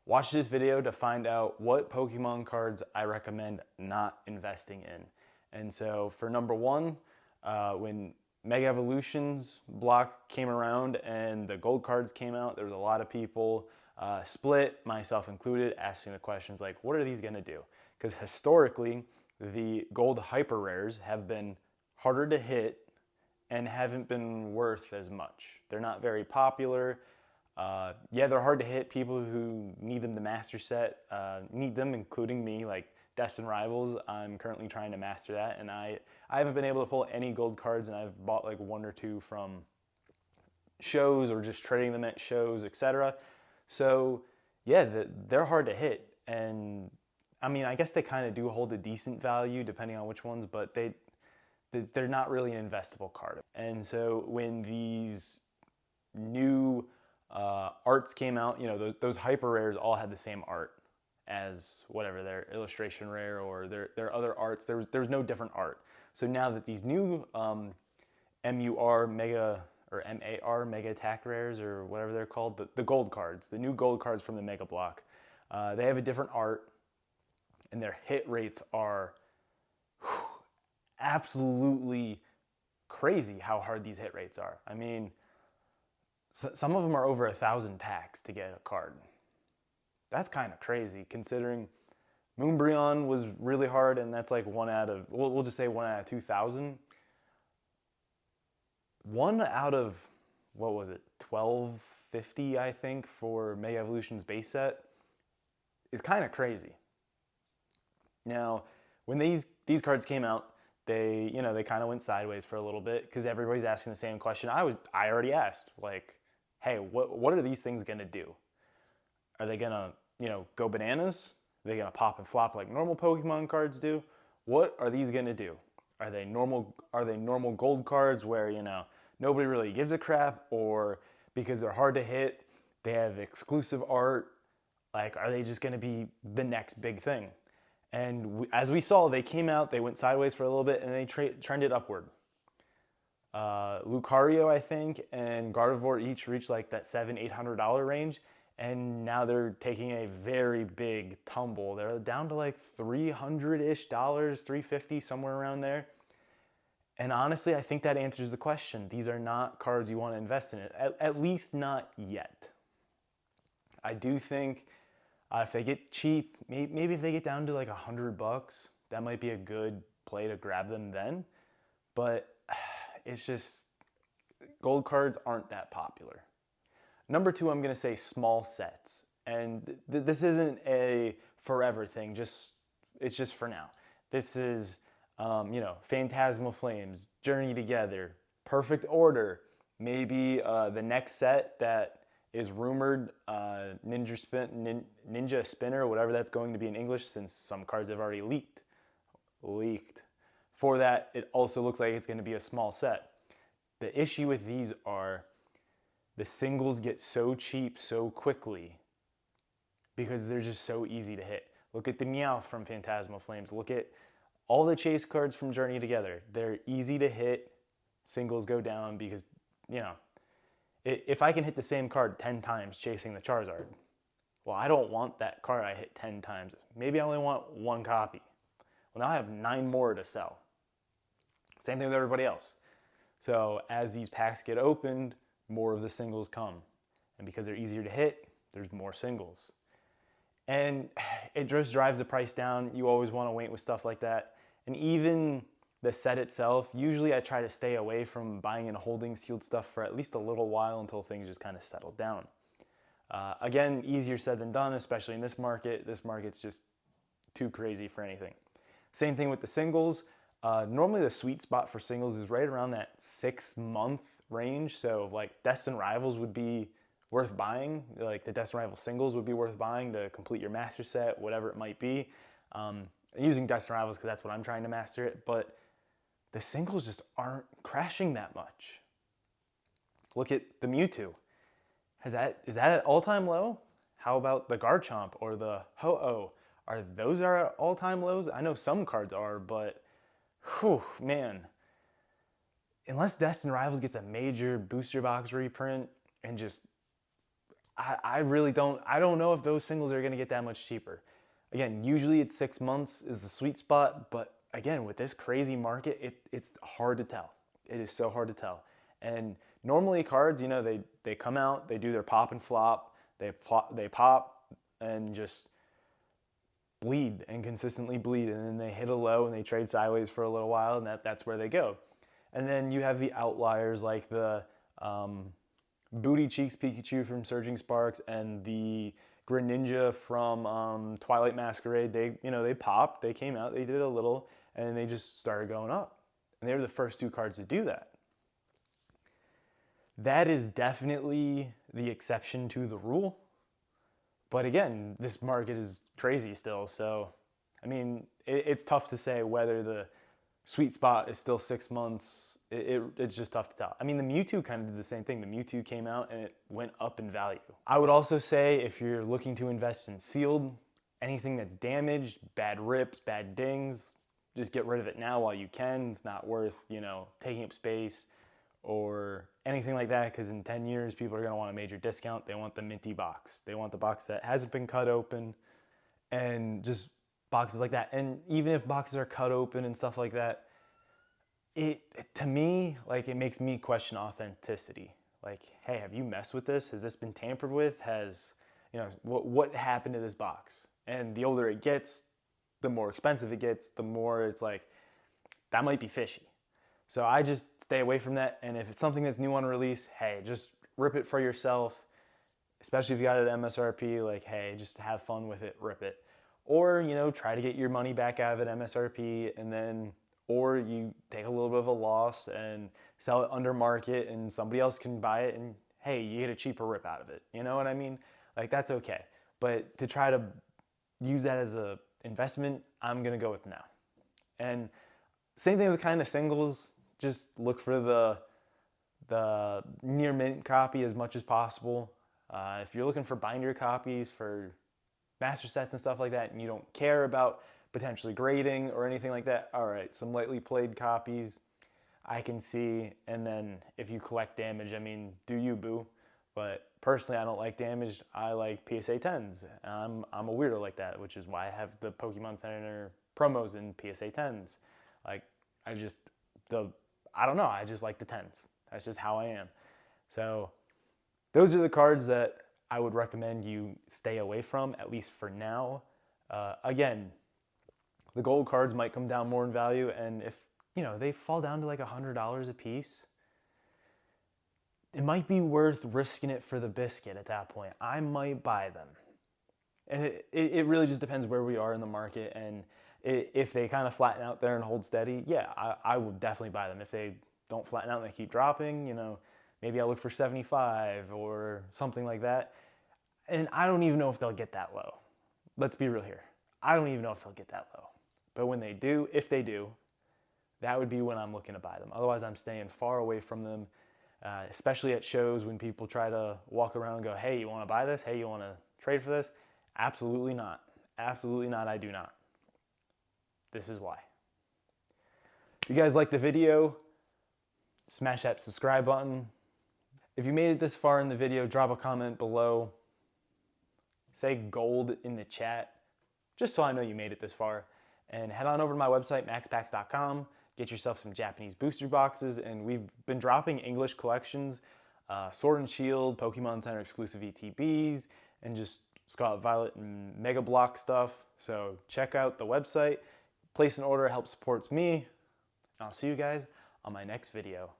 Watch this video to find out what Pokemon cards I recommend not investing in. And so for number one, when Mega Evolutions block came around and the gold cards came out, there was a lot of people split, myself included, asking the questions like, what are these going to do? Because historically, the gold hyper rares have been harder to hit and haven't been worth as much. They're not very popular. Yeah, they're hard to hit. People who need them to master set need them, including me, like Destined Rivals. I'm currently trying to master that, and I haven't been able to pull any gold cards, and I've bought like one or two from shows or just trading them at shows, etc. So yeah, they're hard to hit, and I mean, I guess they kind of do hold a decent value depending on which ones, but they're not really an investable card. And so when these new arts came out, you know, those hyper rares all had the same art as whatever their illustration rare or their other arts. There's no different art. So now that these new MUR mega or MAR mega attack rares or whatever they're called, the gold cards, the new gold cards from the mega block, they have a different art, and their hit rates are absolutely crazy how hard these hit rates are. I mean, some of them are over 1,000 packs to get a card. That's kind of crazy considering Moonbreon was really hard, and that's like one out of, we'll just say 1 out of 2,000. 1 out of, what was it, 1,250, I think, for Mega Evolution's base set is kind of crazy. Now, when these cards came out, they kind of went sideways for a little bit because everybody's asking the same question I already asked, like, hey, what are these things gonna do? Are they gonna, go bananas? Are they gonna pop and flop like normal Pokemon cards do? What are these gonna do? Are they normal gold cards where, nobody really gives a crap, or because they're hard to hit, they have exclusive art? Like, are they just gonna be the next big thing? And as we saw, they came out, they went sideways for a little bit, and they trended upward. Lucario, I think, and Gardevoir each reached like that $700-800 range, and now they're taking a very big tumble. They're down to like $300-ish, $350, somewhere around there. And honestly, I think that answers the question. These are not cards you want to invest in, at least not yet. I do think if they get cheap, maybe if they get down to like $100, that might be a good play to grab them then. But it's just, gold cards aren't that popular. Number two, I'm going to say small sets. And this isn't a forever thing, it's just for now. This is, Phantasmal Flames, Journey Together, Perfect Order, maybe the next set that is rumored, Ninja Spinner, whatever that's going to be in English, since some cards have already leaked. For that, it also looks like it's going to be a small set. The issue with these are the singles get so cheap so quickly because they're just so easy to hit. Look at the Meowth from Phantasmal Flames. Look at all the chase cards from Journey Together. They're easy to hit. Singles go down because, if I can hit the same card 10 times chasing the Charizard, well, I don't want that card I hit 10 times. Maybe I only want one copy. Well, now I have 9 more to sell. Same thing with everybody else. So as these packs get opened, more of the singles come. And because they're easier to hit, there's more singles. And it just drives the price down. You always want to wait with stuff like that. And even the set itself, usually I try to stay away from buying and holding sealed stuff for at least a little while until things just kind of settle down. Again, easier said than done, especially in this market. This market's just too crazy for anything. Same thing with the singles. Normally the sweet spot for singles is right around that 6-month range. So like Destined Rivals would be worth buying. Like the Destined Rivals singles would be worth buying to complete your master set, whatever it might be. Using Destined Rivals because that's what I'm trying to master it. But the singles just aren't crashing that much. Look at the Mewtwo. Is that at all-time low? How about the Garchomp or the Ho-Oh? Are those at all-time lows? I know some cards are, but whew, man. Unless Destined Rivals gets a major booster box reprint and just, I really I don't know if those singles are going to get that much cheaper. Again, usually it's 6 months is the sweet spot, but again, with this crazy market, it's hard to tell. It is so hard to tell. And normally cards, you know, they come out, they do their pop and flop, they pop and just bleed and consistently bleed, and then they hit a low and they trade sideways for a little while, and that's where they go. And then you have the outliers like the Booty Cheeks Pikachu from Surging Sparks and the Greninja from Twilight Masquerade. They popped, they came out, they did a little, and they just started going up. And they were the first two cards to do that. That is definitely the exception to the rule. But again, this market is crazy still. So, I mean, it's tough to say whether the sweet spot is still 6 months. It's just tough to tell. I mean, the Mewtwo kind of did the same thing. The Mewtwo came out and it went up in value. I would also say if you're looking to invest in sealed, anything that's damaged, bad rips, bad dings, just get rid of it now while you can. It's not worth, taking up space or anything like that, because in 10 years, people are going to want a major discount. They want the minty box. They want the box that hasn't been cut open, and just boxes like that. And even if boxes are cut open and stuff like that, to me, like, it makes me question authenticity. Like, hey, have you messed with this? Has this been tampered with? What happened to this box? And the older it gets, the more expensive it gets, the more it's like, that might be fishy. So I just stay away from that. And if it's something that's new on release, hey, just rip it for yourself, especially if you got it at MSRP. Like, hey, just have fun with it, rip it. Or, try to get your money back out of it MSRP, and then, or you take a little bit of a loss and sell it under market and somebody else can buy it, and hey, you get a cheaper rip out of it. You know what I mean? Like, that's okay. But to try to use that as a investment, I'm going to go with no. And same thing with kind of singles. Just look for the near mint copy as much as possible. If you're looking for binder copies for master sets and stuff like that, and you don't care about potentially grading or anything like that, all right, some lightly played copies I can see. And then if you collect damage, I mean, do you, boo? But personally, I don't like damaged. I like PSA 10s. I'm a weirdo like that, which is why I have the Pokemon Center promos in PSA 10s. Like, I don't know, I just like the 10s. That's just how I am. So those are the cards that I would recommend you stay away from, at least for now. Again, the gold cards might come down more in value, and if they fall down to like $100 a piece, it might be worth risking it for the biscuit at that point. I might buy them. And it really just depends where we are in the market, and if they kind of flatten out there and hold steady, yeah, I would definitely buy them. If they don't flatten out and they keep dropping, maybe I'll look for 75 or something like that. And I don't even know if they'll get that low. Let's be real here. I don't even know if they'll get that low. But when they do, if they do, that would be when I'm looking to buy them. Otherwise, I'm staying far away from them, especially at shows when people try to walk around and go, hey, you want to buy this? Hey, you want to trade for this? Absolutely not. Absolutely not. I do not. This is why. If you guys liked the video, smash that subscribe button. If you made it this far in the video, drop a comment below. Say gold in the chat, just so I know you made it this far. And head on over to my website, maxpacks.com. Get yourself some Japanese booster boxes. And we've been dropping English collections, Sword and Shield, Pokemon Center exclusive ETBs, and just Scarlet Violet and Mega Block stuff. So check out the website. Place an order, help supports me. And I'll see you guys on my next video.